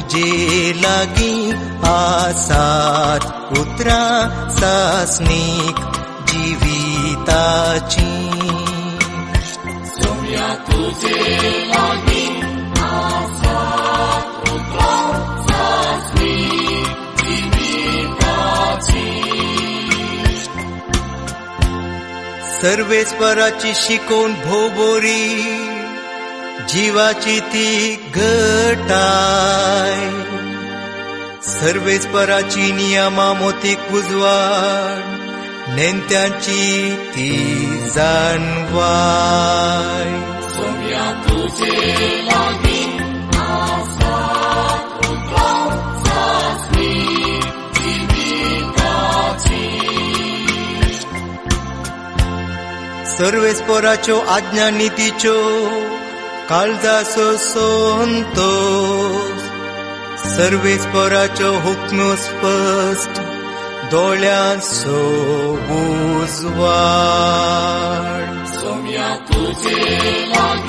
तुझे लागी आसात उतरा सासनीक जिविताची. सोम्या तुझे लागी आसात उतरा सासनीक जिविताची. सर्वेस्पराची शिकोवन भोवबोरी जीवाची ती घटाय. सर्वेस्पराची नियमा मोतीक उजवाड नेत्यांची ती जाणवाय. सोम्या तुझे लागी आसात उतरा सासनीक जिविताची. सर्वेस्पराच्यो आज्ञा नितीच्यो काळजाचो संतोष. सर्वेस्पराच्यो हुक्म्यो स्पष्ट दोळ्यांचो उजवाड. सोम्या तुझे लागी